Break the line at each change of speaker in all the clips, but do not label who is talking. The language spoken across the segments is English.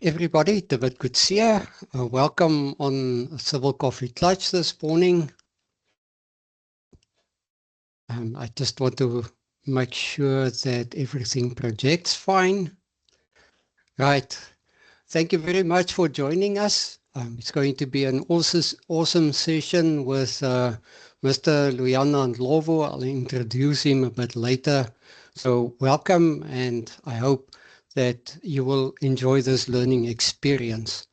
Everybody, David Kutsia. Welcome on Civil Coffee Klastch this morning. I just want to make sure that everything projects fine. Right. Thank you very much for joining us. It's going to be an awesome session with Mr. Luyanda Ndlovu. I'll introduce him a bit later. So welcome, and I hope that you will enjoy this learning experience.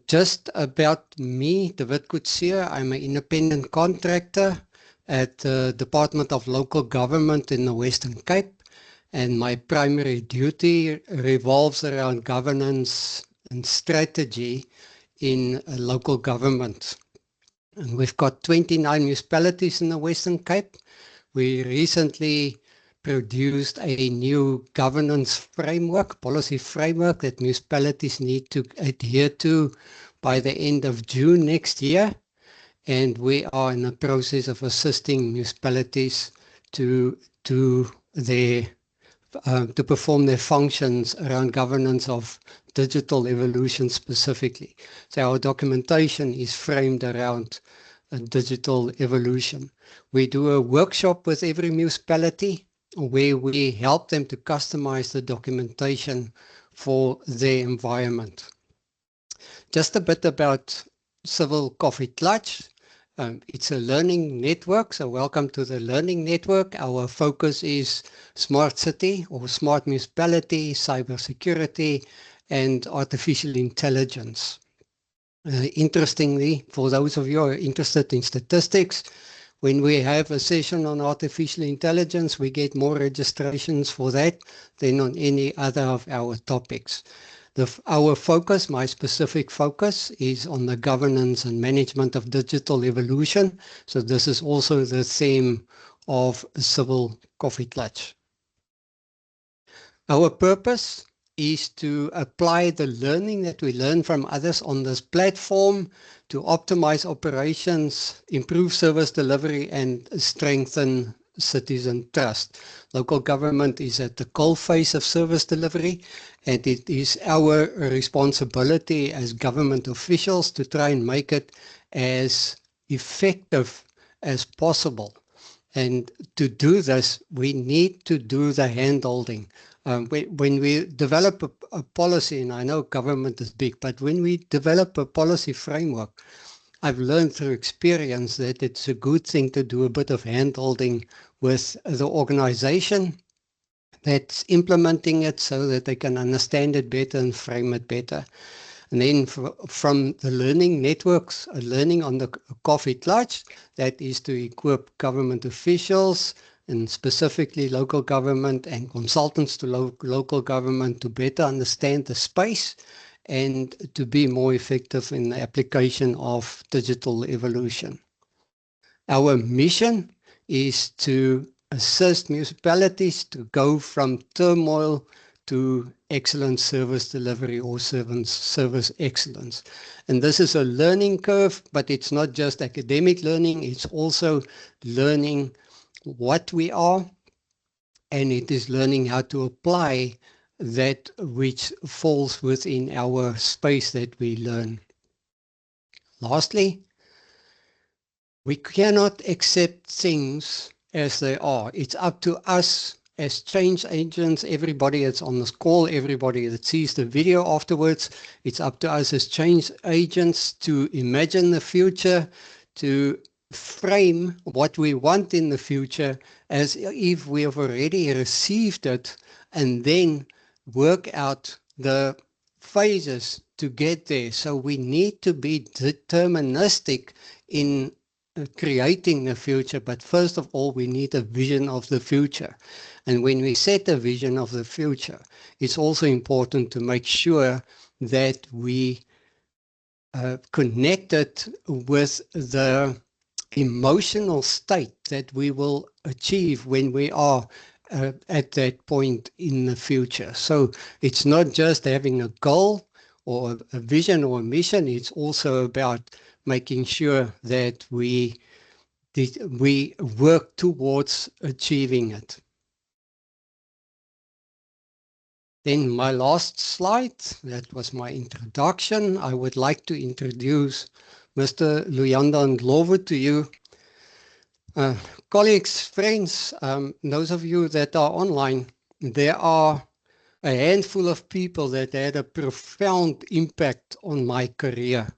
Just about me, David Kutsia. I'm an independent contractor at the Department of Local Government in the Western Cape, and my primary duty revolves around governance and strategy in local government. And we've got 29 municipalities in the Western Cape. We recently produced a new governance framework, policy framework that municipalities need to adhere to by the end of June next year. And we are in the process of assisting municipalities to perform their functions around governance of digital evolution specifically. So our documentation is framed around digital evolution. We do a workshop with every municipality where we help them to customize the documentation for their environment. Just a bit about Civil Coffee Klastch. It's a learning network, so welcome to the learning network. Our focus is smart city or smart municipality, cybersecurity, and artificial intelligence. Interestingly, for those of you who are interested in statistics, when we have a session on artificial intelligence, we get more registrations for that than on any other of our topics. Our focus, my specific focus, is on the governance and management of digital evolution. So this is also the theme of Civil Coffee Klastch. Our purpose is to apply the learning that we learn from others on this platform to optimize operations, improve service delivery, and strengthen citizen trust. Local government is at the coalface of service delivery, and it is our responsibility as government officials to try and make it as effective as possible. And to do this, we need to do the hand-holding. When we develop a policy, and I know government is big, but when we develop a policy framework, I've learned through experience that it's a good thing to do a bit of hand-holding with the organization that's implementing it so that they can understand it better and frame it better. And then from the learning networks, learning on the Coffee Klastch, that is to equip government officials and specifically local government and consultants to local government to better understand the space and to be more effective in the application of digital evolution. Our mission is to assist municipalities to go from turmoil to excellent service delivery or service excellence. And this is a learning curve, but it's not just academic learning, it's also learning what we are, and it is learning how to apply that which falls within our space that we learn. Lastly, we cannot accept things as they are. It's up to us as change agents, everybody that's on this call, everybody that sees the video afterwards, it's up to us as change agents to imagine the future, to frame what we want in the future as if we have already received it, and then work out the phases to get there. So we need to be deterministic in creating the future, but first of all, we need a vision of the future. And when we set a vision of the future, it's also important to make sure that we connect it with the emotional state that we will achieve when we are at that point in the future. So it's not just having a goal or a vision or a mission, it's also about making sure that we work towards achieving it. Then my last slide, that was my introduction. I would like to introduce Mr. Luyanda Ndlovu to you. Colleagues, friends, those of you that are online, there are a handful of people that had a profound impact on my career.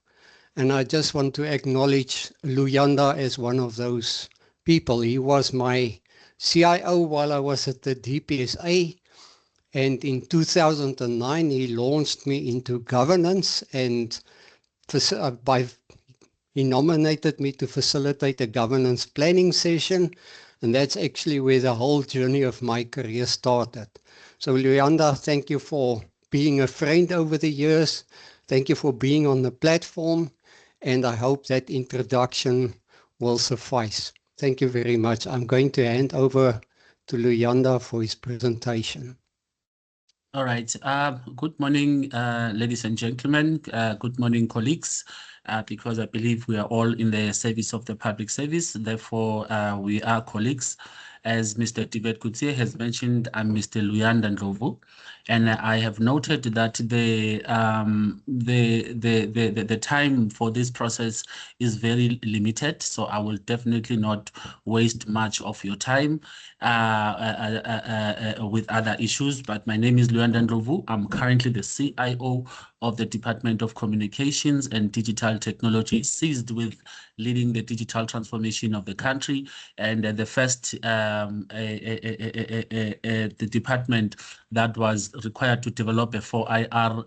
And I just want to acknowledge Luyanda as one of those people. He was my CIO while I was at the DPSA. And in 2009, he launched me into governance, and he nominated me to facilitate a governance planning session. And that's actually where the whole journey of my career started. So Luyanda, thank you for being a friend over the years. Thank you for being on the platform. And I hope that introduction will suffice. Thank you very much. I'm going to hand over to Luyanda for his presentation.
All right. Good morning, ladies and gentlemen. Good morning, colleagues. Because I believe we are all in the service of the public service. Therefore, we are colleagues. As Mr. Tibet Kutsie has mentioned, I'm Mr. Luyanda Ndlovu, and I have noted that the time for this process is very limited. So I will definitely not waste much of your time with other issues. But my name is Luyanda Ndlovu. I'm currently the CIO of the Department of Communications and Digital Technology, seized with leading the digital transformation of the country, and the first the department that was required to develop a 4IR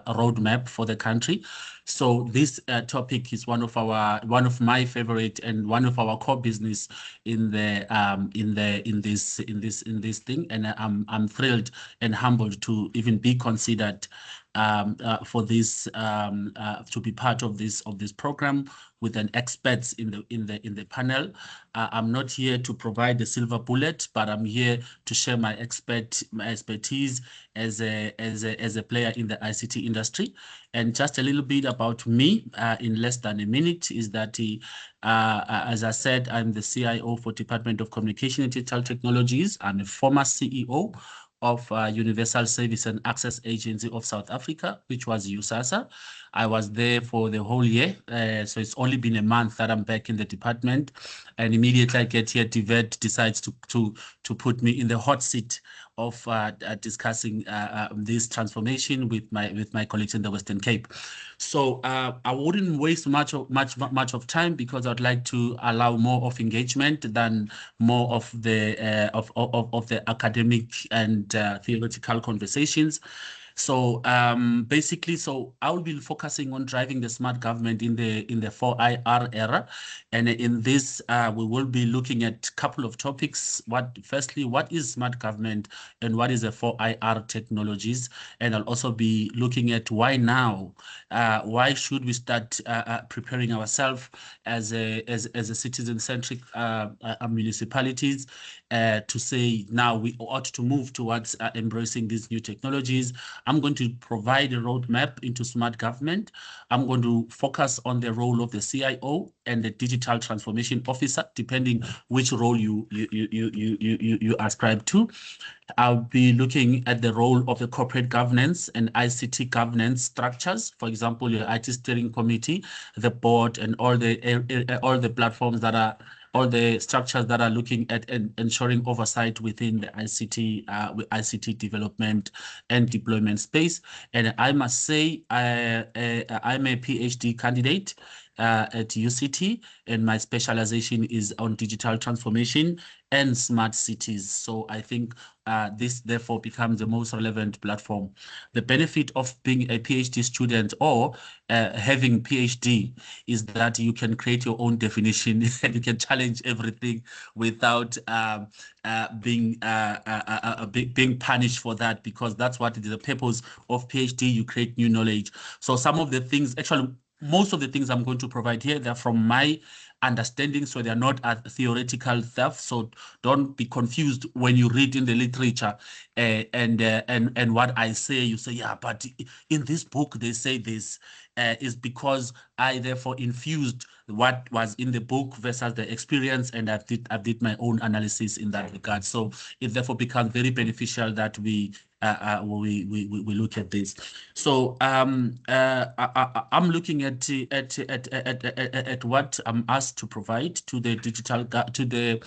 roadmap for the country. So this topic is one of my favorite and one of our core business in this thing, and I'm thrilled and humbled to even be considered for this to be part of this program with an experts in the panel. I'm not here to provide the silver bullet, but I'm here to share my expertise as a player in the ICT industry. And just a little bit about me in less than a minute is that as I said, I'm the CIO for Department of Communication and Digital Technologies. I'm a former CEO of Universal Service and Access Agency of South Africa, which was USASA. I was there for the whole year, so it's only been a month that I'm back in the department. And immediately I get here, DVET decides to put me in the hot seat of discussing this transformation with my colleagues in the Western Cape. So I wouldn't waste much of time, because I'd like to allow more of engagement than more of the academic and theoretical conversations. So basically, so I will be focusing on driving the smart government in the 4IR era, and in this we will be looking at a couple of topics. Firstly, what is smart government, and what is the 4IR technologies? And I'll also be looking at why now. Why should we start preparing ourselves as a citizen-centric municipalities to say now we ought to move towards embracing these new technologies. I'm going to provide a roadmap into smart government. I'm going to focus on the role of the CIO and the digital transformation officer, depending which role you ascribe to. I'll be looking at the role of the corporate governance and ICT governance structures. For example, your IT steering committee, the board, and all the platforms that are all the structures that are looking at ensuring oversight within the ICT development and deployment space. And I must say, I'm a PhD candidate at UCT, and my specialization is on digital transformation and smart cities. So I think this therefore becomes the most relevant platform. The benefit of being a PhD student or having PhD is that you can create your own definition and you can challenge everything without being punished for that, because that's what is the purpose of PhD. You create new knowledge. So some of the things, actually, most of the things I'm going to provide here, they're from my understanding, so they're not a theoretical stuff. So don't be confused when you read in the literature and what I say. You say, yeah, but in this book they say this. Is because I therefore infused what was in the book versus the experience, and I did my own analysis in that regard. So it therefore becomes very beneficial that we we look at this. So I'm looking at what I'm asked to provide to the digital to the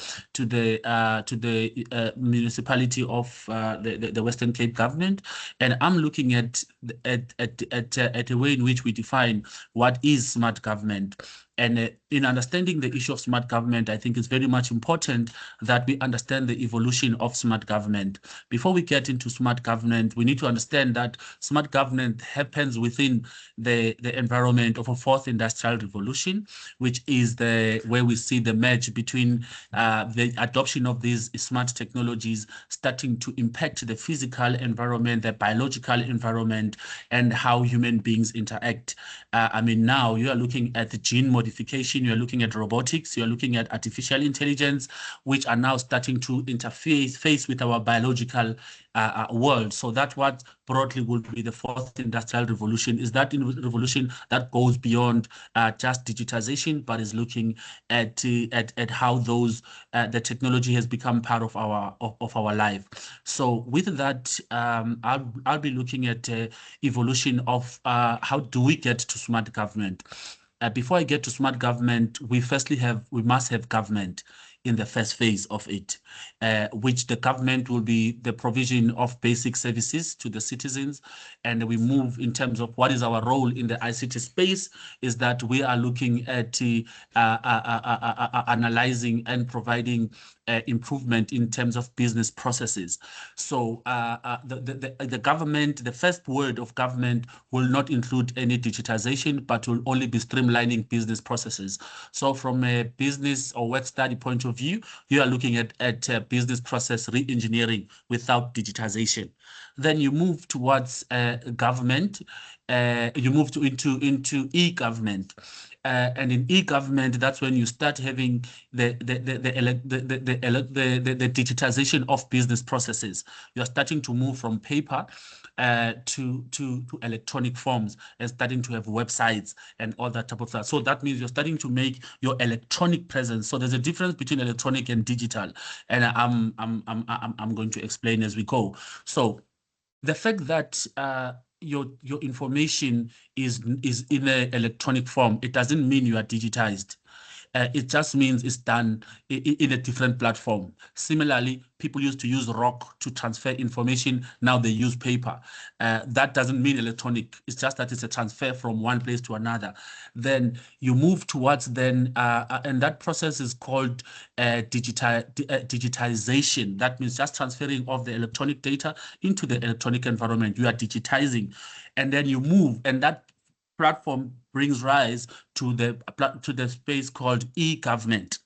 municipality of the Western Cape government, and I'm looking at a way in which we define what is smart government. And in understanding the issue of smart government, I think it's very much important that we understand the evolution of smart government. Before we get into smart government, we need to understand that smart government happens within the environment of a fourth industrial revolution, which is where we see the merge between the adoption of these smart technologies starting to impact the physical environment, the biological environment, and how human beings interact. I mean, now you are looking at the gene modification, you are looking at robotics, you are looking at artificial intelligence, which are now starting to interface with our biological world. So that's what broadly will be the fourth industrial revolution, is that revolution that goes beyond just digitization, but is looking at how the technology has become part of our life. So with that, I'll be looking at evolution of how do we get to smart government. Before I get to smart government, we must have government in the first phase of it, which the government will be the provision of basic services to the citizens. And we move in terms of what is our role in the ICT space, is that we are looking at analyzing and providing improvement in terms of business processes. So the government, the first word of government will not include any digitization, but will only be streamlining business processes. So from a business or work study point of view, you are looking at business process re-engineering without digitization. Then you move towards government, you move into e-government. And in e-government, that's when you start having the digitization of business processes. You are starting to move from paper to electronic forms and starting to have websites and all that type of stuff. So that means you're starting to make your electronic presence. So there's a difference between electronic and digital, and I'm going to explain as we go. So the fact that your information is in an electronic form, it doesn't mean you are digitized. It just means it's done in a different platform. Similarly, people used to use rock to transfer information. Now they use paper. That doesn't mean electronic. It's just that it's a transfer from one place to another. Then you move towards and that process is called digitization. That means just transferring of the electronic data into the electronic environment. You are digitizing, and then you move, and that platform brings rise to the space called e-government,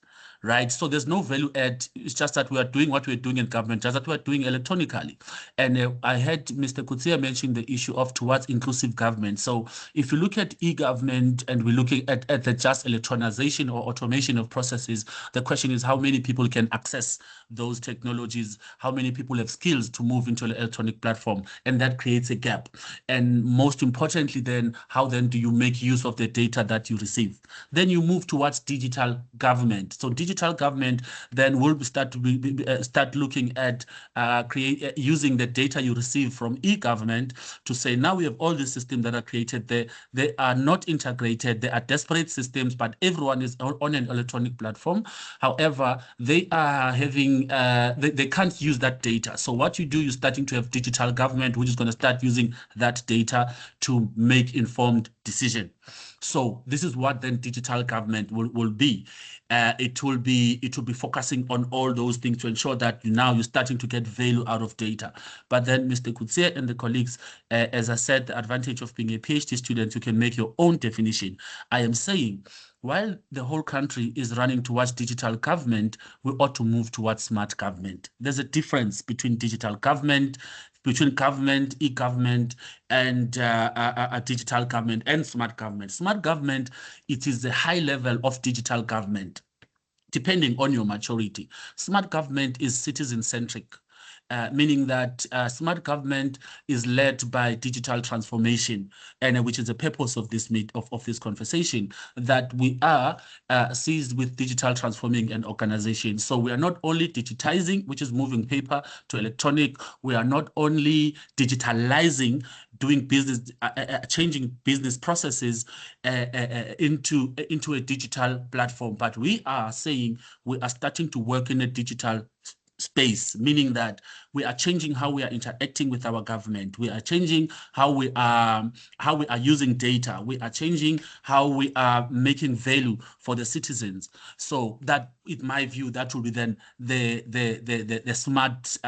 right? So there's no value add. It's just that we are doing what we're doing in government, just that we're doing electronically. And I heard Mr. Kutsia mention the issue of towards inclusive government. So if you look at e-government and we're looking at the just electronization or automation of processes, the question is how many people can access those technologies, how many people have skills to move into an electronic platform, and that creates a gap. And most importantly, then, how then do you make use of the data that you receive? Then you move towards digital government. So digital government then will start looking at using the data you receive from e-government to say, now we have all these systems that are created there. They are not integrated. They are disparate systems, but everyone is on an electronic platform. However, they are having, they can't use that data. So what you do, you're starting to have digital government, which is going to start using that data to make informed decision. So this is what then digital government will be. It will be focusing on all those things to ensure that now you're starting to get value out of data. But then Mr. Kutse and the colleagues, as I said, the advantage of being a PhD student, you can make your own definition. I am saying, while the whole country is running towards digital government, we ought to move towards smart government. There's a difference between digital government, between government, e-government, and digital government and smart government. Smart government, it is the high level of digital government, depending on your maturity. Smart government is citizen-centric. meaning that smart government is led by digital transformation, and which is the purpose of this of this conversation, that we are seized with digital transforming an organization. So we are not only digitizing, which is moving paper to electronic, we are not only digitalizing, doing business, changing business processes into a digital platform, but we are saying we are starting to work in a digital space, meaning that we are changing how we are interacting with our government. We are changing how we are using data. We are changing how we are making value for the citizens. So that, in my view, that will be then the smart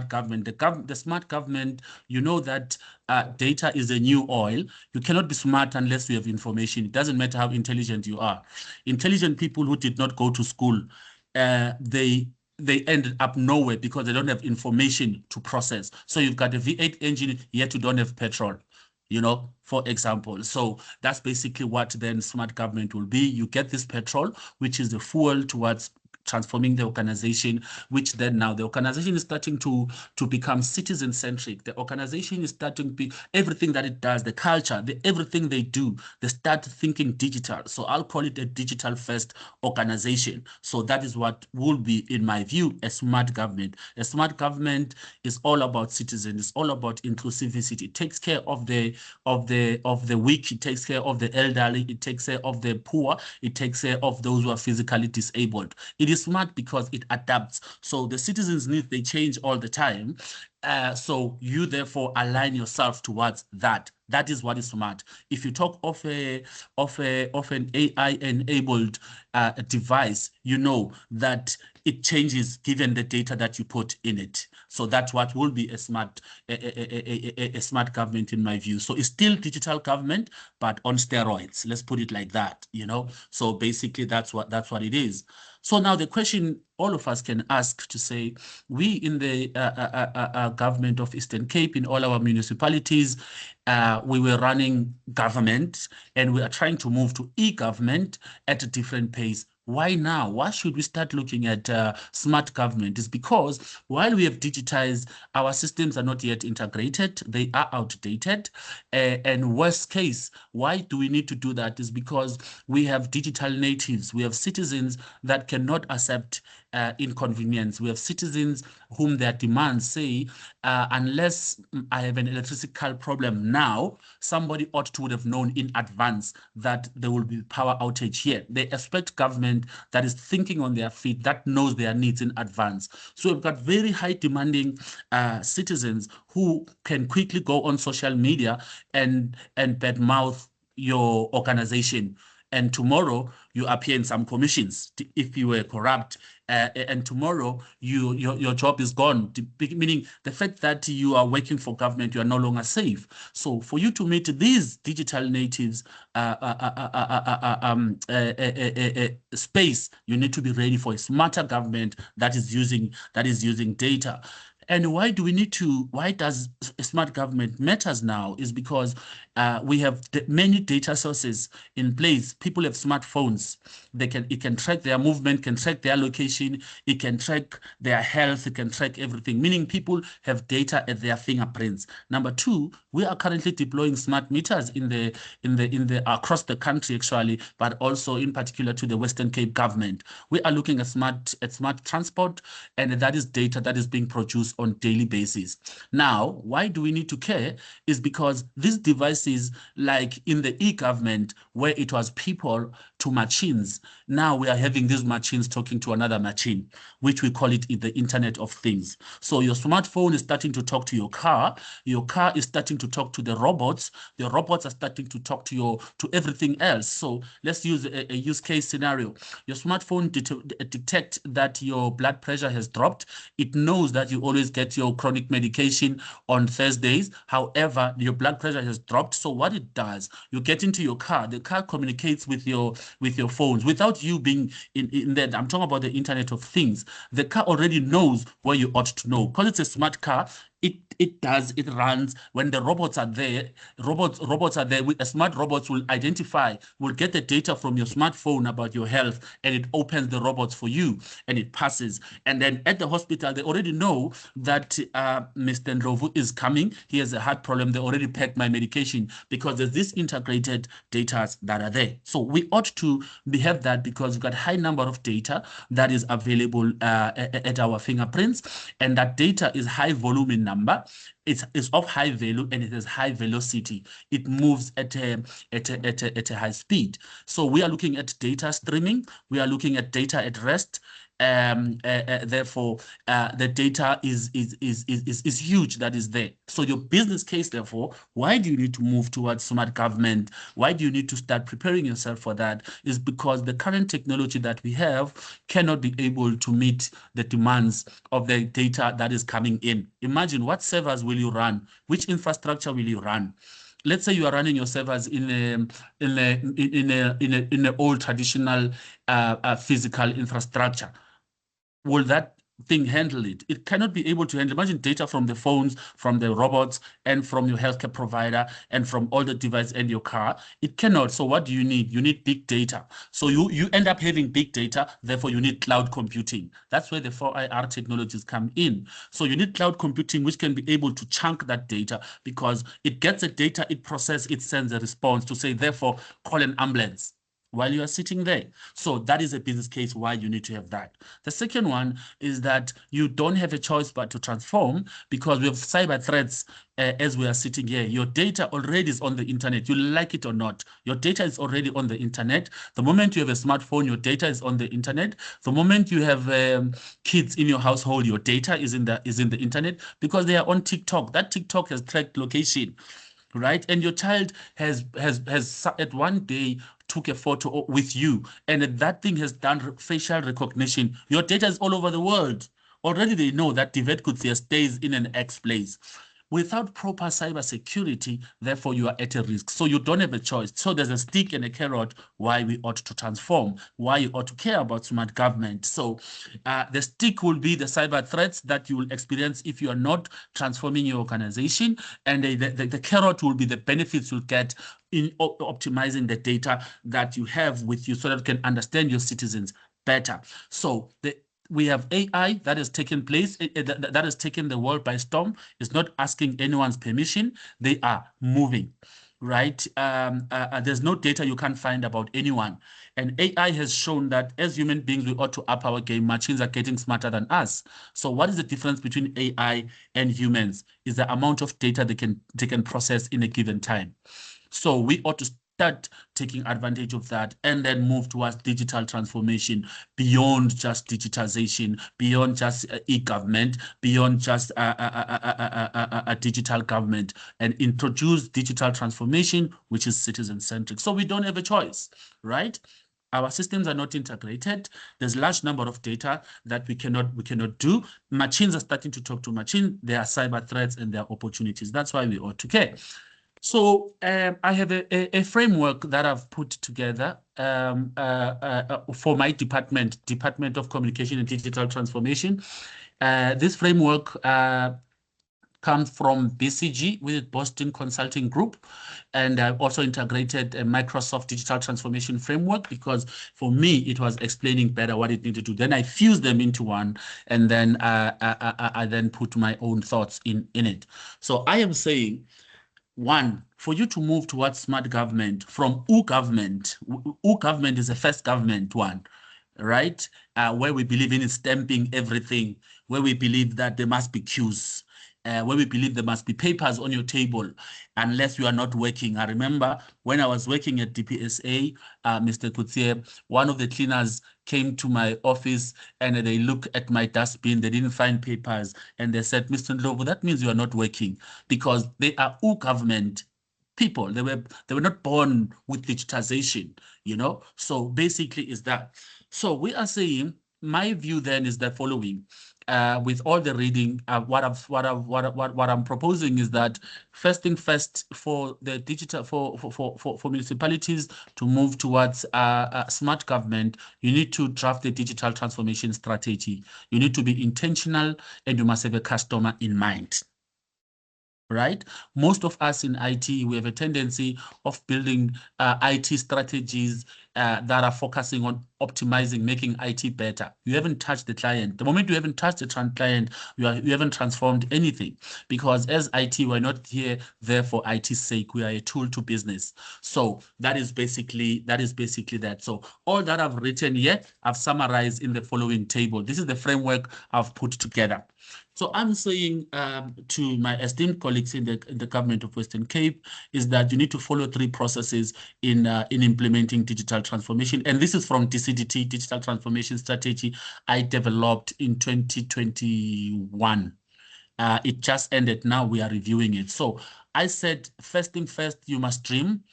government. The smart government, you know that data is the new oil. You cannot be smart unless you have information. It doesn't matter how intelligent you are. Intelligent people who did not go to school, they ended up nowhere because they don't have information to process. So you've got a V8 engine, yet you don't have petrol, for example. So that's basically what then smart government will be. You get this petrol, which is the fuel towards transforming the organization, which then now the organization is starting to become citizen-centric. The organization is starting to be everything that it does, the culture, everything they do, they start thinking digital. So I'll call it a digital-first organization. So that is what will be, in my view, a smart government. A smart government is all about citizens. It's all about inclusivity. It takes care of the weak. It takes care of the elderly. It takes care of the poor. It takes care of those who are physically disabled. It is smart because it adapts. So the citizens' needs, they change all the time. So you therefore align yourself towards that. That is what is smart. If you talk of an AI-enabled device, you know that it changes given the data that you put in it. So that's what will be a smart government, in my view. So it's still digital government, but on steroids. Let's put it like that. So basically that's what it is. So now the question all of us can ask to say, we in the government of Eastern Cape, in all our municipalities, we were running government, and we are trying to move to e-government at a different pace. Why now? Why should we start looking at smart government? It's because while we have digitized, our systems are not yet integrated. They are outdated. And worst case, why do we need to do that? Is because we have digital natives. We have citizens that cannot accept inconvenience. We have citizens whom their demands say, unless I have an electrical problem now, somebody ought to have known in advance that there will be power outage here. They expect government that is thinking on their feet, that knows their needs in advance. So we've got very high demanding citizens who can quickly go on social media and badmouth your organization. And tomorrow you appear in some commissions if you were corrupt, and tomorrow your job is gone, meaning the fact that you are working for government, you are no longer safe. So for you to meet these digital natives space, you need to be ready for a smarter government that is using data. And why does a smart government matters now is because we have many data sources in place. People have smartphones. It can track their movement, can track their location, it can track their health, it can track everything, meaning people have data at their fingerprints. Number two, we are currently deploying smart meters in the across the country, actually, but also in particular to the Western Cape government. We are looking at smart transport, and that is data that is being produced on daily basis. Now, why do we need to care? Is because these devices, like in the e-government, where it was people to machines, now we are having these machines talking to another machine, which we call it the Internet of Things. So your smartphone is starting to talk to your car is starting to talk to the robots are starting to talk to everything else. So let's use a use case scenario. Your smartphone detect that your blood pressure has dropped. It knows that you always get your chronic medication on Thursdays. However, your blood pressure has dropped. So what it does, you get into your car, the car communicates with your phones without you being in that. I'm talking about the Internet of Things. The car already knows where you ought to know. Because it's a smart car, It does, it runs. When the robots are there, robots are there. Smart robots will identify, will get the data from your smartphone about your health, and it opens the robots for you, and it passes. And then at the hospital, they already know that Mr. Ndlovu is coming. He has a heart problem. They already packed my medication because there's this integrated data that are there. So we ought to have that because we've got a high number of data that is available at our fingerprints, and that data is high volume in number. It's of high value and it has high velocity. It moves at a high speed. So we are looking at data streaming. We are looking at data at rest. Therefore, the data is huge that is there. So your business case, therefore, why do you need to move towards smart government? Why do you need to start preparing yourself for that? Is because the current technology that we have cannot be able to meet the demands of the data that is coming in. Imagine what servers will you run? Which infrastructure will you run? Let's say you are running your servers in an old traditional physical infrastructure. Will that thing handle it? It cannot be able to handle. Imagine data from the phones, from the robots, and from your healthcare provider, and from all the devices and your car. It cannot. So what do you need? You need big data. So you end up having big data. Therefore, you need cloud computing. That's where the 4IR technologies come in. So you need cloud computing, which can be able to chunk that data because it gets the data, it processes, it sends a response to say, therefore, call an ambulance while you are sitting there. So that is a business case why you need to have that. The second one is that you don't have a choice but to transform because we have cyber threats as we are sitting here. Your data already is on the internet. You like it or not. Your data is already on the internet. The moment you have a smartphone, your data is on the internet. The moment you have kids in your household, your data is in the internet because they are on TikTok. That TikTok has tracked location, right? And your child has at one day took a photo with you, and that thing has done facial recognition. Your data is all over the world. Already they know that Divet Kutsia stays in an X place. Without proper cyber security, therefore, you are at a risk. So you don't have a choice. So there's a stick and a carrot why we ought to transform, why you ought to care about smart government. So the stick will be the cyber threats that you will experience if you are not transforming your organization. And the carrot will be the benefits you'll get in optimizing the data that you have with you so that you can understand your citizens better. So we have AI that has taken place, that has taken the world by storm. It's not asking anyone's permission. They are moving, right? There's no data you can't find about anyone. And AI has shown that as human beings, we ought to up our game. Machines are getting smarter than us. So what is the difference between AI and humans? Is the amount of data they can process in a given time. So we ought to start taking advantage of that and then move towards digital transformation beyond just digitization, beyond just e-government, beyond just a digital government, and introduce digital transformation, which is citizen-centric. So we don't have a choice, right? Our systems are not integrated. There's a large number of data that we cannot do. Machines are starting to talk to machines. There are cyber threats and there are opportunities. That's why we ought to care. So I have a framework that I've put together for my Department of Communication and Digital Transformation. This framework comes from BCG with Boston Consulting Group. And I've also integrated a Microsoft Digital Transformation Framework because for me, it was explaining better what it needed to do. Then I fused them into one, and then I then put my own thoughts in it. So I am saying, one, for you to move towards smart government from government is the first government one, right? Where we believe in stamping everything, where we believe that there must be queues, where we believe there must be papers on your table unless you are not working. I remember when I was working at DPSA, Mr. Kutsie, one of the cleaners came to my office and they looked at my dustbin. They didn't find papers. And they said, Mr. Ndlovu, that means you are not working because they are all government people. They were not born with digitization, you know? So basically is that. So we are saying, my view then is the following. With all the reading, what I'm proposing is that first thing first, for the digital for municipalities to move towards smart government, you need to draft the digital transformation strategy. You need to be intentional, and you must have a customer in mind. right? Most of us in IT, we have a tendency of building IT strategies that are focusing on optimizing, making IT better. You haven't touched the client. The moment you haven't touched the client, you haven't transformed anything, because as IT, we're not there for IT's sake. We are a tool to business. So that is basically that. So all that I've written here, I've summarized in the following table. This is the framework I've put together. So I'm saying to my esteemed colleagues in the government of Western Cape is that you need to follow 3 processes in implementing digital transformation. And this is from DCDT, Digital Transformation Strategy, I developed in 2021. It just ended. Now we are reviewing it. So I said, first thing first, you must dream.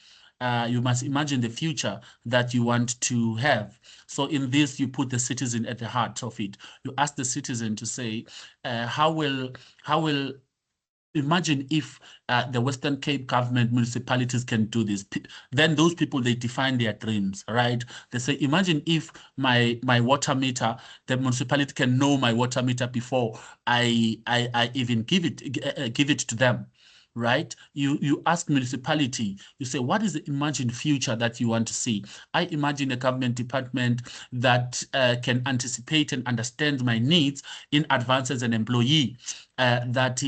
You must imagine the future that you want to have. So in this, you put the citizen at the heart of it. You ask the citizen to say, how will imagine if the Western Cape government municipalities can do this. Then those people, they define their dreams, right? They say, imagine if my water meter, the municipality can know my water meter before I even give it to them. Right? You ask municipality, you say, what is the imagined future that you want to see? I imagine a government department that can anticipate and understand my needs in advance as an employee. That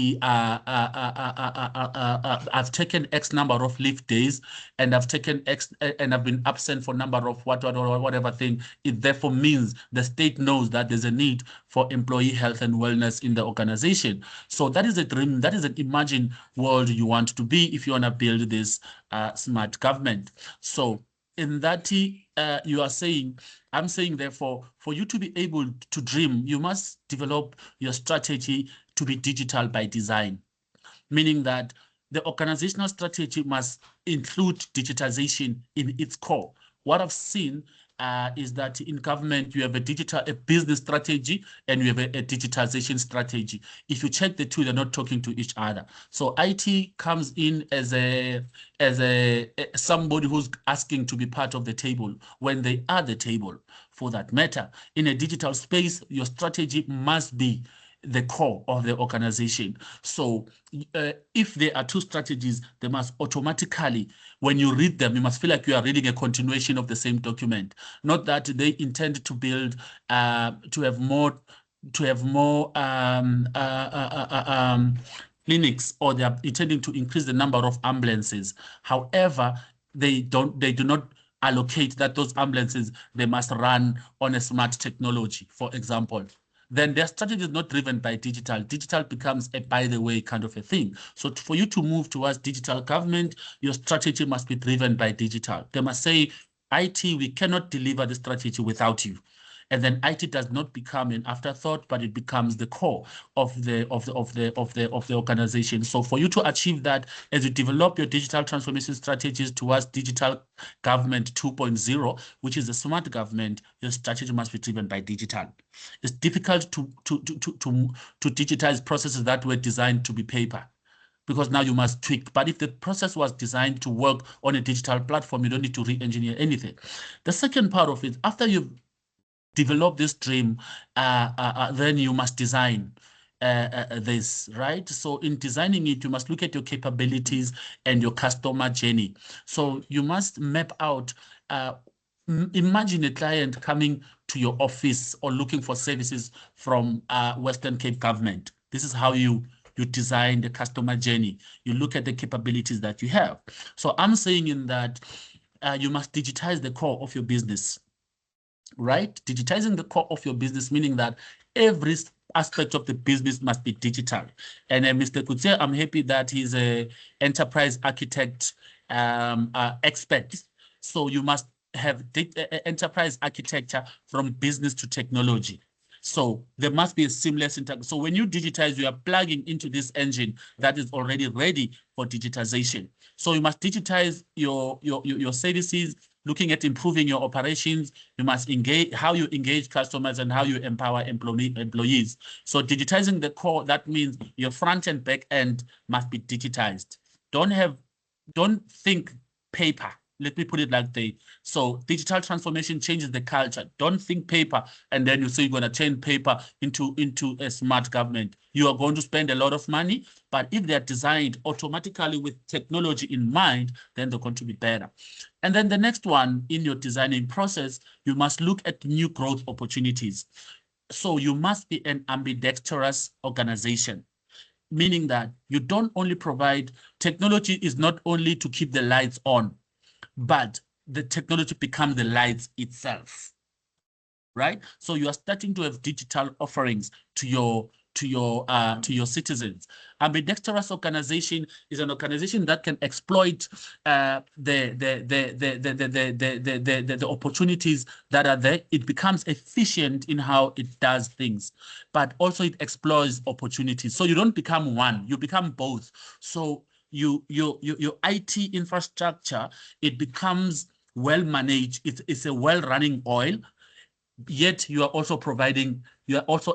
I've taken X number of leave days, and I've taken X, and I've been absent for number of whatever thing. It therefore means the state knows that there's a need for employee health and wellness in the organization. So that is a dream. That is an imagined world you want to be if you want to build this smart government. So in that you are saying, I'm saying, therefore, for you to be able to dream, you must develop your strategy to be digital by design, meaning that the organizational strategy must include digitization in its core. What I've seen is that in government, you have a business strategy and you have a digitization strategy. If you check the two, they're not talking to each other. So IT comes in as somebody who's asking to be part of the table when they are the table, for that matter. In a digital space, your strategy must be the core of the organization. So if there are 2 strategies, they must automatically, when you read them, you must feel like you are reading a continuation of the same document. Not that they intend to build, to have more clinics, or they are intending to increase the number of ambulances. However, they do not allocate that those ambulances, they must run on a smart technology, for example. Then their strategy is not driven by digital. Digital becomes a by the way kind of a thing. So for you to move towards digital government, your strategy must be driven by digital. They must say, IT, we cannot deliver the strategy without you. And then IT does not become an afterthought, but it becomes the core of the organization. So for you to achieve that, as you develop your digital transformation strategies towards digital government 2.0, which is a smart government, your strategy must be driven by digital. It's difficult to digitize processes that were designed to be paper, because now you must tweak. But if the process was designed to work on a digital platform, you don't need to re-engineer anything. The second part of it, after you've developed this dream, then you must design this, right? So in designing it, you must look at your capabilities and your customer journey. So you must map out, imagine a client coming to your office or looking for services from Western Cape government. This is how you design the customer journey. You look at the capabilities that you have. So I'm saying in that you must digitize the core of your business, right? Digitizing the core of your business, meaning that every aspect of the business must be digital. And Mr. Kutse, I'm happy that he's an enterprise architect expert. So you must have enterprise architecture from business to technology. So there must be a seamless integration. So when you digitize, you are plugging into this engine that is already ready for digitization. So you must digitize your services, looking at improving your operations. You must engage how you engage customers and how you empower employees. So digitizing the core, that means your front and back end must be digitized. Don't think paper. let me put it like this. So digital transformation changes the culture. Don't think paper and then you say you're going to turn paper into a smart government. You are going to spend a lot of money, but if they're designed automatically with technology in mind, then they're going to be better. And then the next one, in your designing process, you must look at new growth opportunities. So you must be an ambidextrous organization, meaning that you don't only provide, technology is not only to keep the lights on, but the technology becomes the lights itself, right? So you are starting to have digital offerings to your citizens. Ambidextrous organization is an organization that can exploit the opportunities that are there. It becomes efficient in how it does things, but also it explores opportunities. So you don't become one, you become both. So your IT infrastructure, it becomes well managed. It's a well-running oil, yet you are also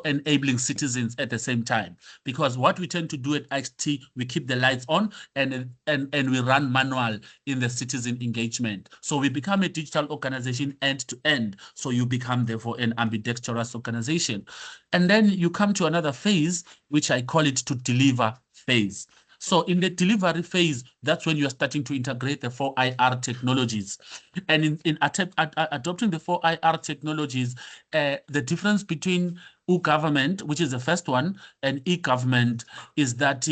enabling citizens at the same time. Because what we tend to do at ICT, we keep the lights on and we run manual in the citizen engagement. So we become a digital organization end to end. So you become therefore an ambidextrous organization. And then you come to another phase, which I call it to deliver phase. So in the delivery phase, that's when you are starting to integrate the 4IR technologies. And in adopting the 4IR technologies, the difference between government, which is the first one, and e-government is that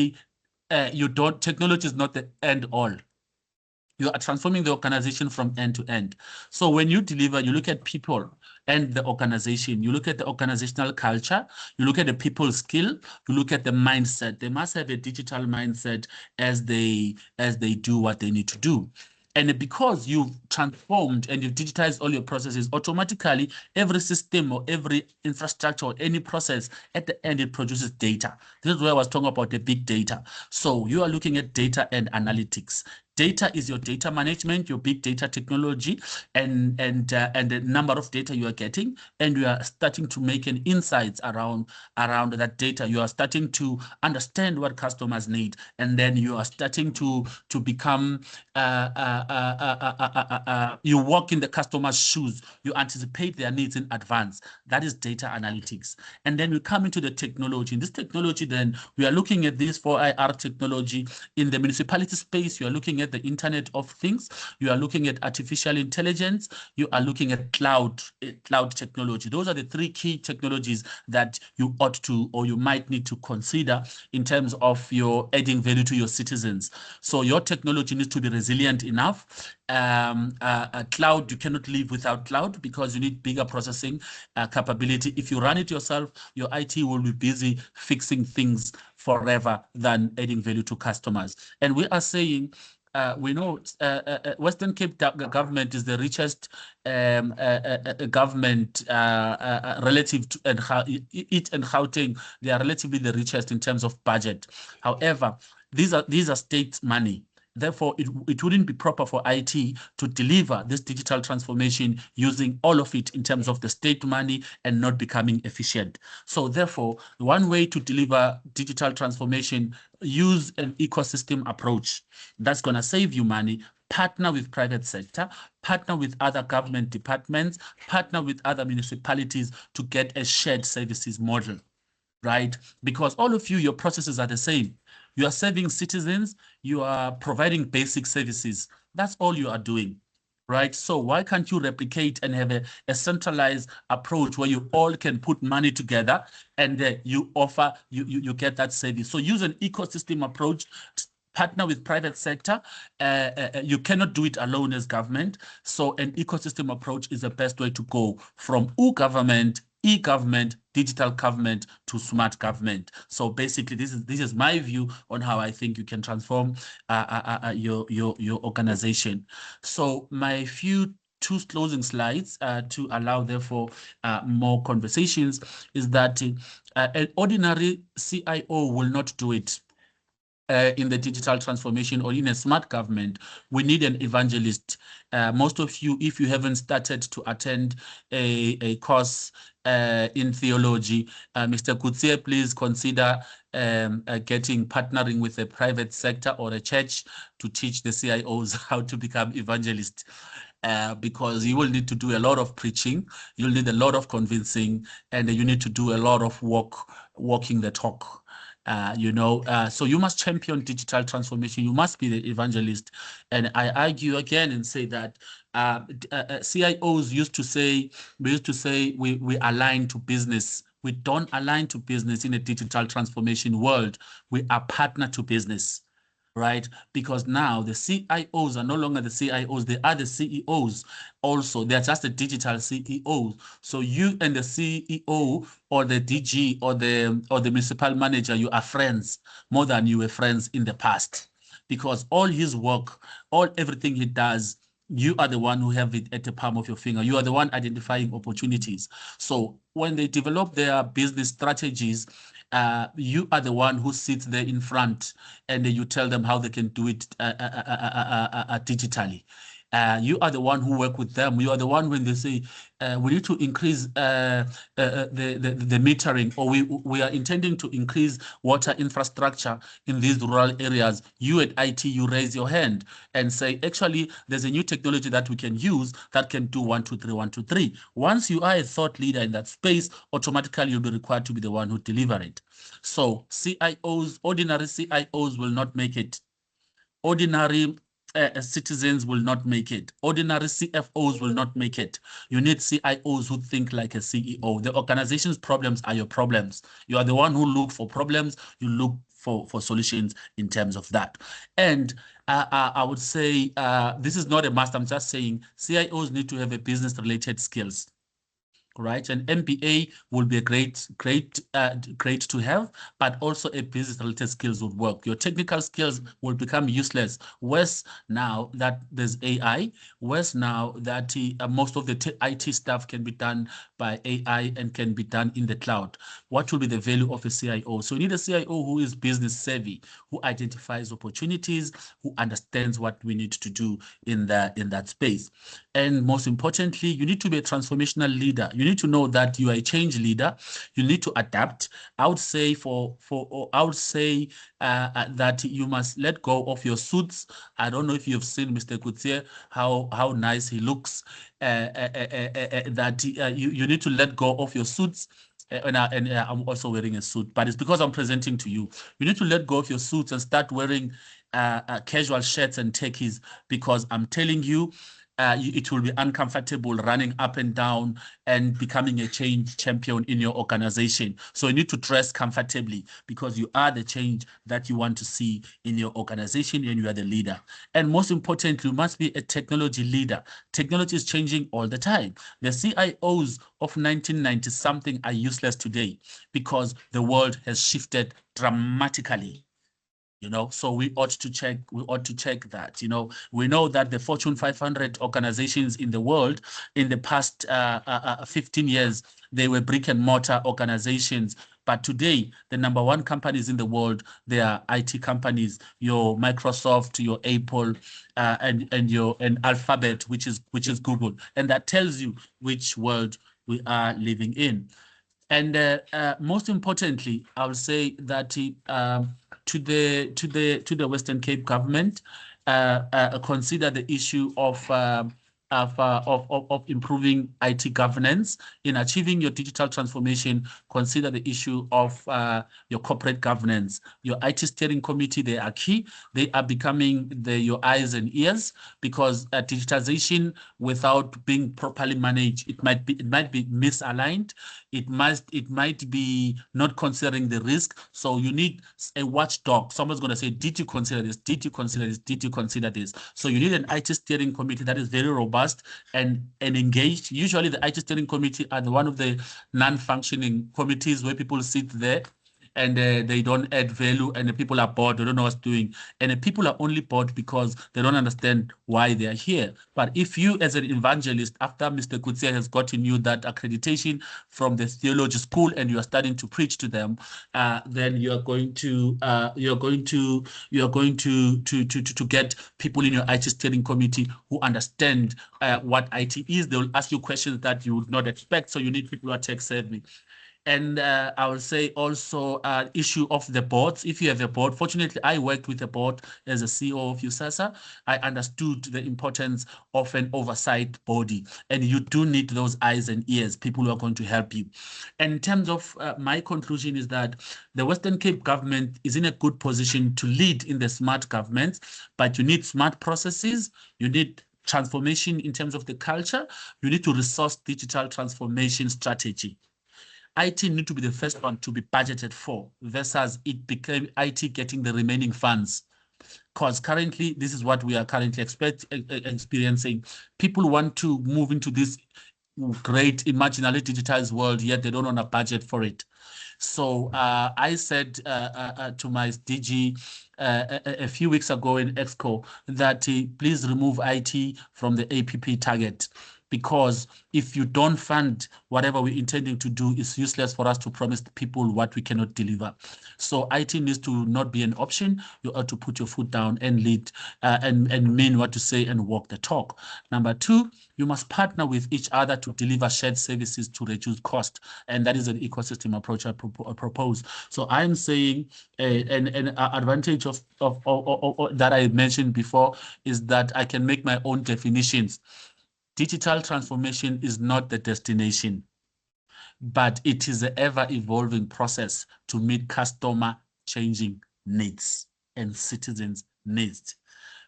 technology is not the end all. You are transforming the organization from end to end. So when you deliver, you look at people and the organization, you look at the organizational culture, you look at the people skill, you look at the mindset. They must have a digital mindset as they do what they need to do. And because you've transformed and you've digitized all your processes, automatically every system or every infrastructure or any process, at the end, it produces data. This is where I was talking about the big data. So you are looking at data and analytics. Data is your data management, your big data technology, and the number of data you are getting, and you are starting to make an insights around that data. You are starting to understand what customers need, and then you are starting to become you walk in the customer's shoes. You anticipate their needs in advance. That is data analytics. And then we come into the technology. In this technology, then we are looking at this 4IR technology in the municipality space. You are looking at the Internet of Things. You are looking at artificial intelligence. You are looking at cloud technology. Those are the three key technologies that you ought to, or you might need to consider in terms of your adding value to your citizens. So your technology needs to be resilient enough. Cloud, you cannot live without cloud because you need bigger processing capability. If you run it yourself, your IT will be busy fixing things forever than adding value to customers. And we are saying, we know Western Cape government is the richest government relative to, and it and Gauteng, they are relatively the richest in terms of budget. However, these are state money. Therefore, it wouldn't be proper for IT to deliver this digital transformation using all of it in terms of the state money and not becoming efficient. So therefore, one way to deliver digital transformation, use an ecosystem approach that's going to save you money. Partner with private sector, partner with other government departments, partner with other municipalities to get a shared services model, right? Because all of you, your processes are the same. You are serving citizens, you are providing basic services. That's all you are doing, right? So why can't you replicate and have a centralized approach where you all can put money together and you offer, you get that service? So use an ecosystem approach, partner with private sector. You cannot do it alone as government. So an ecosystem approach is the best way to go from government, e-government, digital government to smart government. So basically, this is my view on how I think you can transform your organization. So my two closing slides to allow, therefore, more conversations is that an ordinary CIO will not do it. In the digital transformation or in a smart government, we need an evangelist. Most of you, if you haven't started to attend a course in theology. Mr. Kutsie, please consider partnering with a private sector or a church to teach the CIOs how to become evangelists. Because you will need to do a lot of preaching, you'll need a lot of convincing, and you need to do a lot of walking the talk. So you must champion digital transformation. You must be the evangelist. And I argue again and say that CIOs used to say we align to business. We don't align to business in a digital transformation world. We are partner to business, right? Because now the CIOs are no longer the CIOs, they are the CEOs also. They're just the digital CEOs. So you and the CEO or the DG or the municipal manager, you are friends more than you were friends in the past. Because all his work, everything he does, you are the one who have it at the palm of your finger. You are the one identifying opportunities. So when they develop their business strategies, you are the one who sits there in front and you tell them how they can do it digitally. You are the one who work with them. You are the one when they say, we need to increase the metering, or we are intending to increase water infrastructure in these rural areas. You at IT, you raise your hand and say, actually, there's a new technology that we can use that can do 1, 2, 3, 1, 2, 3. Once you are a thought leader in that space, automatically you'll be required to be the one who deliver it. So CIOs, ordinary CIOs will not make it. Ordinary citizens will not make it. Ordinary CFOs will not make it. You need CIOs who think like a CEO. The organization's problems are your problems. You are the one who look for problems. You look for solutions in terms of that. And I would say this is not a must. I'm just saying CIOs need to have a business-related skills. Right, an MBA will be a great to have, but also a business-related skills would work. Your technical skills will become useless. Worse now that there's AI. Worse now that most of the IT stuff can be done by AI and can be done in the cloud. What will be the value of a CIO? So you need a CIO who is business savvy, who identifies opportunities, who understands what we need to do in that space. And most importantly, you need to be a transformational leader. You need to know that you are a change leader. You need to adapt. I would say that you must let go of your suits. I don't know if you've seen Mr. Kutsie, how nice he looks. You need to let go of your suits. And I'm also wearing a suit, but it's because I'm presenting to you. You need to let go of your suits and start wearing casual shirts and techies, because I'm telling you, it will be uncomfortable running up and down and becoming a change champion in your organization. So you need to dress comfortably, because you are the change that you want to see in your organization, and you are the leader. And most importantly, you must be a technology leader. Technology is changing all the time. The CIOs of 1990 something are useless today, because the world has shifted dramatically. So we ought to check that. We know that the Fortune 500 organizations in the world in the past 15 years, they were brick and mortar organizations. But today, the number one companies in the world, they are IT companies, your Microsoft, your Apple, and Alphabet, which is Google. And that tells you which world we are living in. And most importantly, I would say that to the Western Cape government, consider the issue of improving IT governance. In achieving your digital transformation, consider the issue of your corporate governance. Your IT steering committee, they are key. They are becoming your eyes and ears, because digitization without being properly managed, it might be misaligned. It might be not considering the risk. So you need a watchdog. Someone's going to say, did you consider this? Did you consider this? Did you consider this? So you need an IT steering committee that is very robust and engaged. Usually the IT steering committee are one of the non-functioning committees where people sit there and they don't add value, and the people are bored, they don't know what's doing. And the people are only bored because they don't understand why they are here. But if you, as an evangelist, after Mr. Kutsia has gotten you that accreditation from the theology school and you are starting to preach to them, then you are going to get people in your IT steering committee who understand what IT is. They will ask you questions that you would not expect. So you need people who are tech savvy. And I would say also issue of the boards. If you have a board, fortunately, I worked with a board as a CEO of USASA. I understood the importance of an oversight body, and you do need those eyes and ears, people who are going to help you. And in terms of my conclusion is that the Western Cape government is in a good position to lead in the smart government, but you need smart processes, you need transformation in terms of the culture, you need to resource digital transformation strategy. IT need to be the first one to be budgeted for versus it became IT getting the remaining funds. Because currently, this is what we are currently experiencing. People want to move into this great imaginary digitized world, yet they don't want a budget for it. So I said to my DG a few weeks ago in Exco that please remove IT from the APP target, because if you don't fund whatever we're intending to do, it's useless for us to promise people what we cannot deliver. So IT needs to not be an option. You ought to put your foot down and lead and mean what to say and walk the talk. Number two, you must partner with each other to deliver shared services to reduce cost. And that is an ecosystem approach I propose. So I'm saying an advantage of that I mentioned before is that I can make my own definitions. Digital transformation is not the destination, but it is an ever-evolving process to meet customer changing needs and citizens' needs.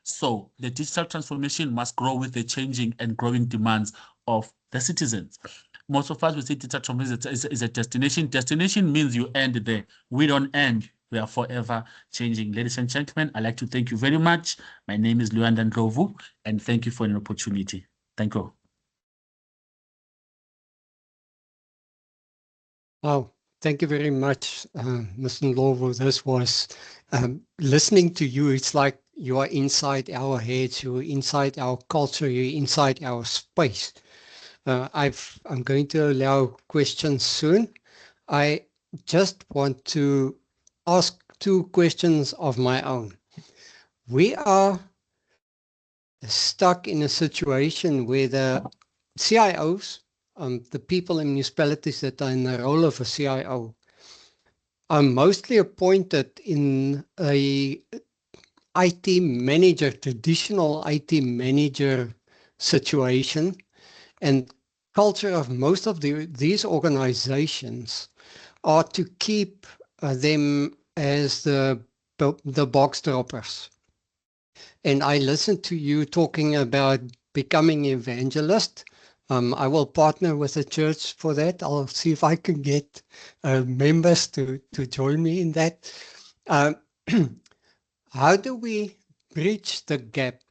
So the digital transformation must grow with the changing and growing demands of the citizens. Most of us will say digital transformation is a destination. Destination means you end there. We don't end. We are forever changing. Ladies and gentlemen, I'd like to thank you very much. My name is Luyanda Ndlovu, and thank you for an opportunity. Thank you.
Wow, thank you very much, Mr. Ndlovu. This was listening to you. It's like you are inside our heads, you're inside our culture, you're inside our space. I'm going to allow questions soon. I just want to ask two questions of my own. We are stuck in a situation where the CIOs, the people in municipalities that are in the role of a CIO, are mostly appointed in a IT manager, traditional IT manager situation, and culture of most of these organizations are to keep them as the box droppers. And I listened to you talking about becoming evangelist. I will partner with the church for that. I'll see if I can get members to join me in that. How do we bridge the gap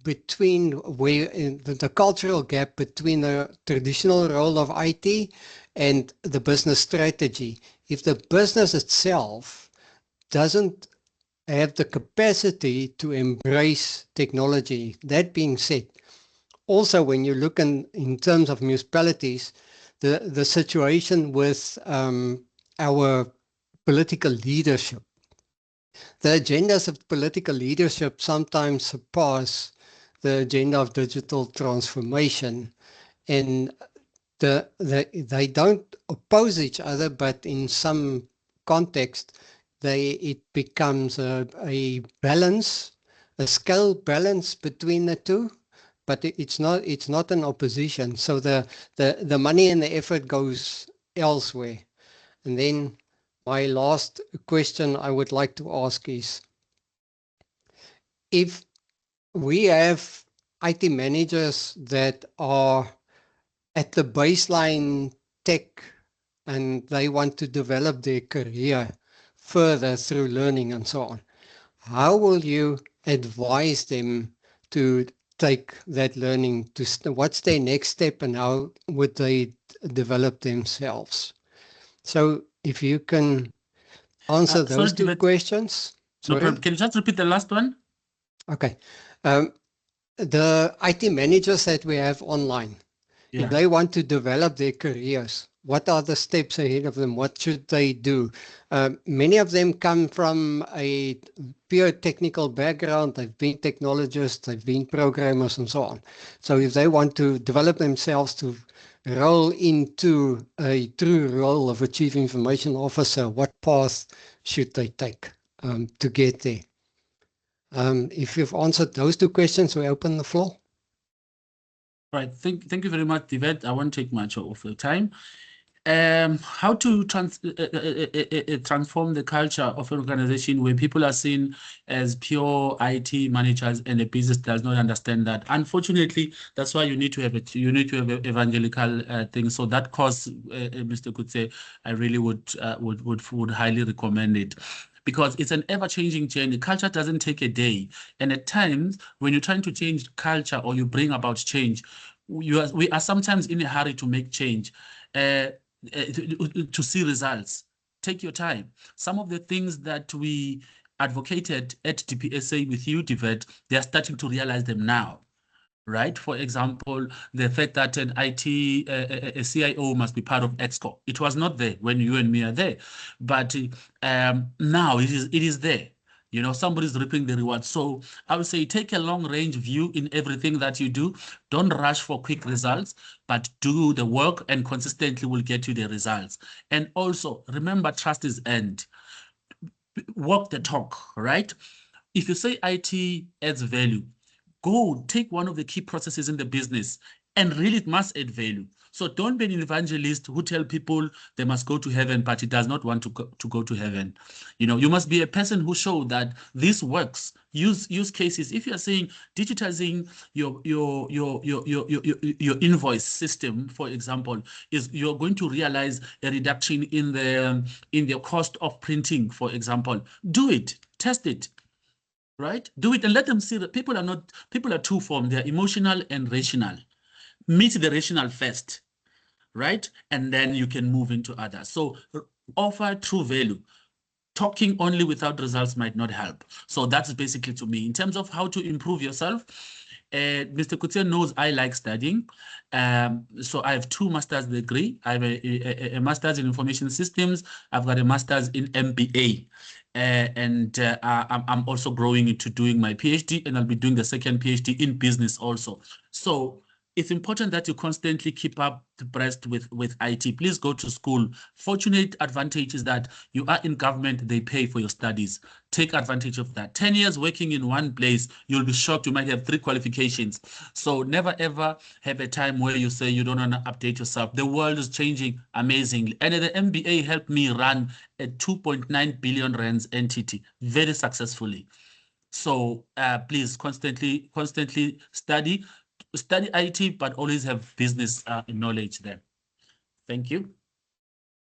between the cultural gap between the traditional role of IT and the business strategy? If the business itself doesn't have the capacity to embrace technology. That being said, also when you look in terms of municipalities, the situation with our political leadership. The agendas of political leadership sometimes surpass the agenda of digital transformation, and they don't oppose each other, but in some context, it becomes a balance, a scale balance between the two, but it's not an opposition. So the money and the effort goes elsewhere. And then my last question I would like to ask is, if we have IT managers that are at the baseline tech and they want to develop their career further through learning and so on, how will you advise them to take that learning to what's their next step and how would they develop themselves? So if you can answer
Sorry,
those two
Tibet.
questions?
No
Sorry?
problem. Can you just repeat the last one?
Okay. The IT managers that we have online, if
Yeah.
they want to develop their careers, what are the steps ahead of them? What should they do? Many of them come from a pure technical background. They've been technologists, they've been programmers, and so on. So if they want to develop themselves to roll into a true role of a chief information officer, what path should they take to get there? If you've answered those two questions, we open the floor.
Right. Thank you very much, Tibet. I won't take much of your time. How to transform the culture of an organization where people are seen as pure IT managers and the business does not understand that. Unfortunately, that's why you need to have evangelical things. So that course, Mr. Kutse, I really would highly recommend it. Because it's an ever-changing journey. Culture doesn't take a day. And at times, when you're trying to change culture or you bring about change, we are sometimes in a hurry to make change. To see results. Take your time. Some of the things that we advocated at DPSA with you, Divet, they are starting to realize them now. Right? For example, the fact that an IT, a CIO must be part of EXCO. It was not there when you and me are there, but now it is there. You know, somebody's reaping the reward. So I would say take a long range view in everything that you do. Don't rush for quick results, but do the work and consistently will get you the results. And also remember, trust is earned. Walk the talk, right? If you say IT adds value, go take one of the key processes in the business and really it must add value. So don't be an evangelist who tell people they must go to heaven, but it does not want to go to heaven. You know, you must be a person who show that this works. Use cases. If you're saying digitizing your invoice system, for example, is you're going to realize a reduction in the cost of printing, for example. Do it, test it. Right? Do it and let them see that people are two forms. They're emotional and rational. Meet the rational first, right? And then you can move into others. So offer true value. Talking only without results might not help. So that's basically to me. In terms of how to improve yourself, Mr. Kutse knows I like studying. So I have 2 master's degree. I have a master's in information systems. I've got a master's in MBA. I'm also growing into doing my PhD, and I'll be doing the second PhD in business also. So it's important that you constantly keep up abreast with IT. Please go to school. Fortunate advantage is that you are in government, they pay for your studies. Take advantage of that. 10 years working in one place, you'll be shocked. You might have 3 qualifications. So never ever have a time where you say you don't want to update yourself. The world is changing amazingly. And the MBA helped me run a 2.9 billion rands entity very successfully. So please constantly study IT, but always have business knowledge there. Thank you.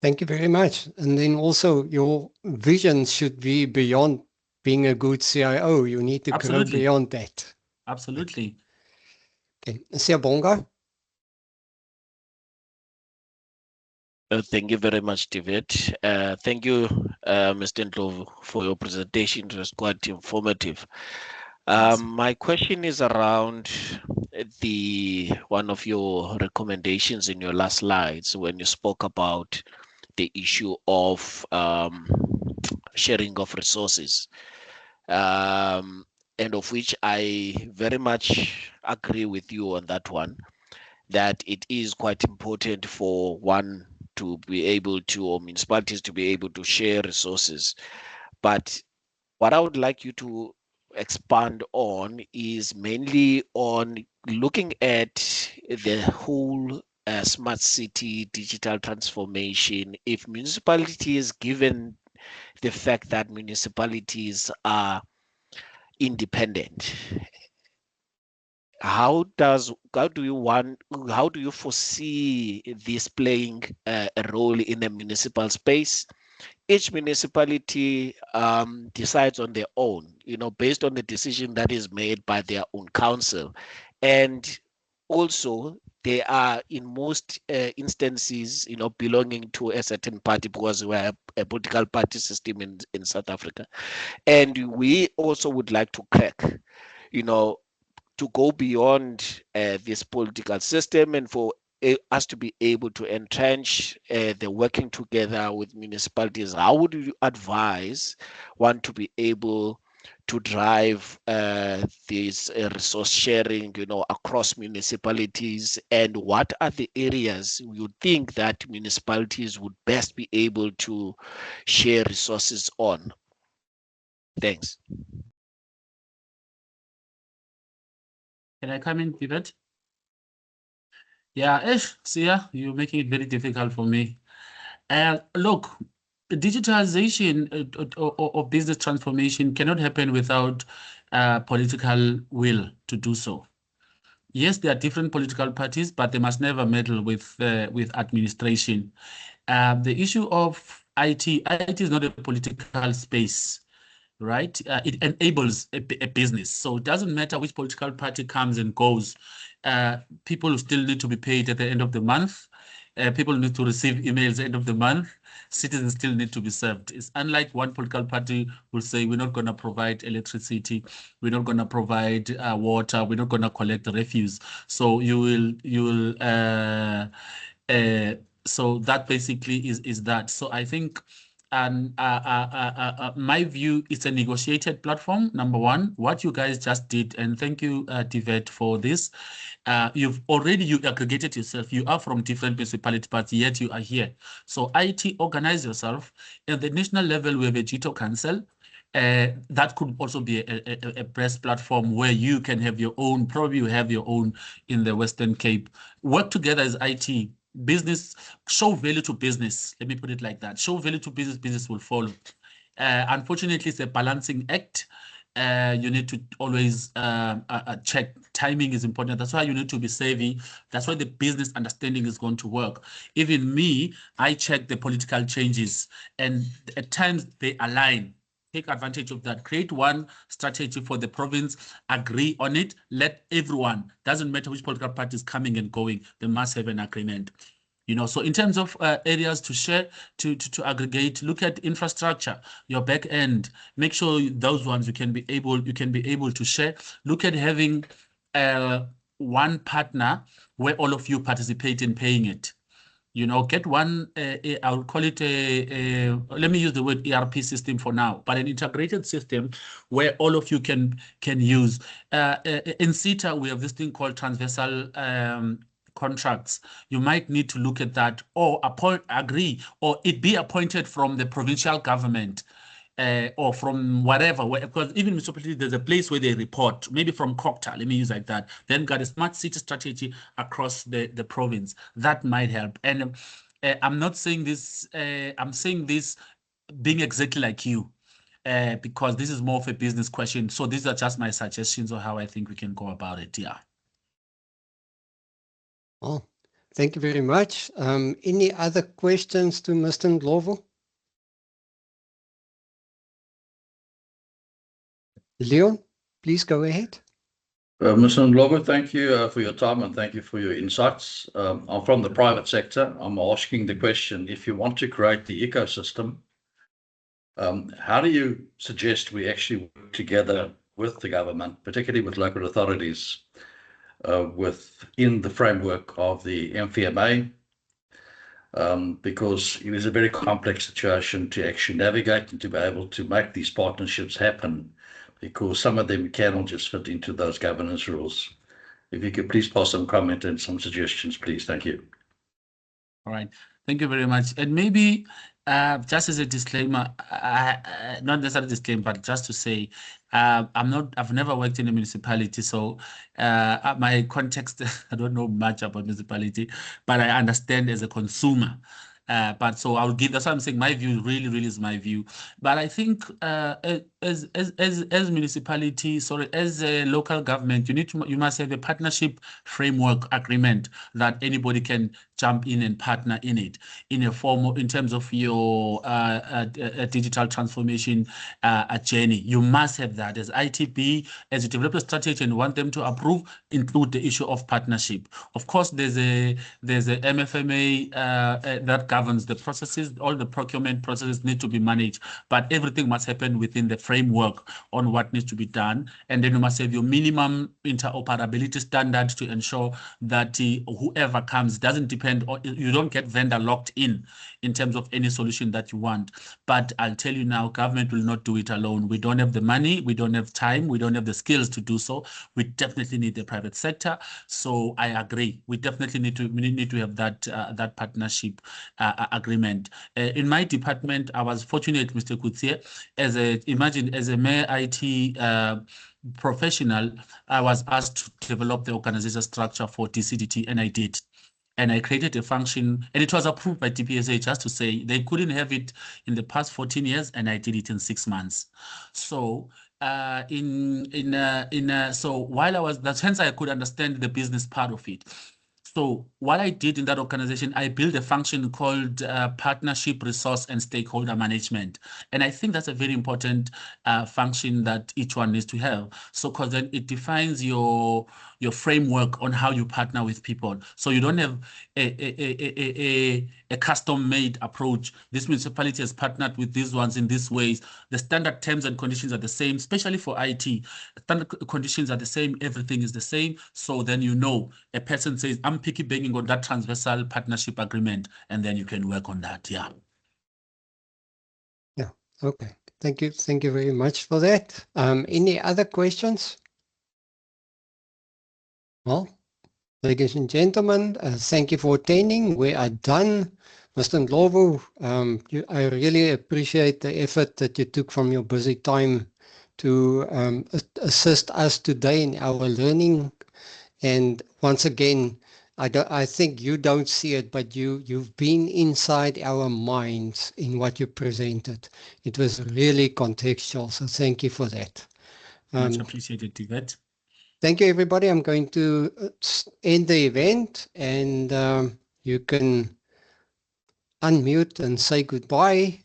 Thank you very much. And then also your vision should be beyond being a good CIO. You need to grow
Absolutely.
beyond that.
Absolutely.
Okay. Siyabonga.
Thank you very much, David. Thank you, Mr. Ndlovu, for your presentation. It was quite informative. My question is around one of your recommendations in your last slides when you spoke about the issue of sharing of resources, and of which I very much agree with you on that one, that it is quite important for one to be able to, or municipalities to be able to share resources. But what I would like you to expand on is mainly on looking at the whole smart city digital transformation. If municipalities, given the fact that municipalities are independent, how do you foresee this playing a role in the municipal space? Each municipality decides on their own, based on the decision that is made by their own council. And also they are in most instances, belonging to a certain party, because we have a political party system in South Africa. And we also would like to crack, to go beyond this political system, and for us to be able to entrench the working together with municipalities. How would you advise one to be able to drive this resource sharing, across municipalities? And what are the areas you think that municipalities would best be able to share resources on? Thanks.
Can I come in, Pivot? Yeah, Sia, you're making it very difficult for me. Look, digitalization or business transformation cannot happen without political will to do so. Yes, there are different political parties, but they must never meddle with administration. The issue of IT is not a political space, right? It enables a business. So it doesn't matter which political party comes and goes. People still need to be paid at the end of the month. People need to receive emails at the end of the month. Citizens still need to be served. It's unlike one political party will say, we're not going to provide electricity, we're not going to provide water, we're not going to collect refuse. So so that basically is that. So I think my view, it's a negotiated platform. Number one, what you guys just did, and thank you, Tivet, for this. You aggregated yourself. You are from different municipalities, but yet you are here. So IT, organize yourself. At the national level, we have a GITO council. That could also be a press platform where you can have your own, probably you have your own in the Western Cape. Work together as IT. Business, show value to business. Let me put it like that. Show value to business, business will follow. Unfortunately, it's a balancing act. You need to always check. Timing is important. That's why you need to be savvy. That's why the business understanding is going to work. Even me, I check the political changes, and at times they align. Take advantage of that. Create one strategy for the province, agree on it, let everyone, doesn't matter which political party is coming and going, they must have an agreement. So in terms of areas to share, to aggregate, look at infrastructure, your back end, make sure those ones you can be able to share. Look at having one partner where all of you participate in paying it. Get one, I would call it let me use the word ERP system for now, but an integrated system where all of you can use. In CETA, we have this thing called transversal contracts. You might need to look at that, or agree, or it be appointed from the provincial government. Or from whatever, because even municipality, there's a place where they report, maybe from COCTA, let me use like that. Then got a smart city strategy across the province. That might help. And I'm not saying this, I'm saying this being exactly like you, because this is more of a business question. So these are just my suggestions on how I think we can go about it. Yeah.
Well, thank you very much. Any other questions to Mr. Ndlovu? Leon, please go ahead.
Mr. Ndlovu, thank you for your time and thank you for your insights. I'm from the private sector. I'm asking the question, if you want to create the ecosystem, how do you suggest we actually work together with the government, particularly with local authorities, within the framework of the MFMA? Because it is a very complex situation to actually navigate and to be able to make these partnerships happen, because some of them cannot just fit into those governance rules. If you could please pass some comment and some suggestions, please. Thank you.
All right. Thank you very much. And maybe just as a disclaimer, not necessarily a disclaimer, but just to say, I've never worked in a municipality, so my context, I don't know much about municipality, but I understand as a consumer. But so I'll give, that's why I'm saying my view really is my view. But I think as municipality, as a local government, you must have a partnership framework agreement that anybody can jump in and partner in it in a form in terms of your digital transformation journey. You must have that as ITB, as you develop a strategy and want them to approve, include the issue of partnership. Of course, there's a MFMA that governs the processes. All the procurement processes need to be managed, but everything must happen within the framework on what needs to be done. And then you must have your minimum interoperability standard to ensure that whoever comes doesn't depend on, you don't get vendor locked in terms of any solution that you want. But I'll tell you now, government will not do it alone. We don't have the money, we don't have time, we don't have the skills to do so. We definitely need the private sector. So I agree. We definitely need to have that partnership agreement. In my department, I was fortunate, Mr. Kutsie, as a mayor IT professional, I was asked to develop the organizational structure for DCDT, and I did. And I created a function, and it was approved by DPSA, just to say they couldn't have it in the past 14 years, and I did it in 6 months. So so while I was, that's hence I could understand the business part of it. So what I did in that organization, I built a function called Partnership, Resource, and Stakeholder Management. And I think that's a very important function that each one needs to have. So because then it defines your framework on how you partner with people. So you don't have a custom-made approach. This municipality has partnered with these ones in these ways. The standard terms and conditions are the same, especially for IT. Standard conditions are the same, everything is the same. So then you know, a person says, I'm piggybacking on that transversal partnership agreement, and then you can work on that, yeah.
Yeah, okay. Thank you. Thank you very much for that. Any other questions? Well, ladies and gentlemen, thank you for attending. We are done. Mr. Ndlovu, I really appreciate the effort that you took from your busy time to assist us today in our learning. And once again, I think you don't see it, but you've been inside our minds in what you presented. It was really contextual, so thank you for that.
Much appreciated, Yvette.
Thank you, everybody. I'm going to end the event, and you can unmute and say goodbye.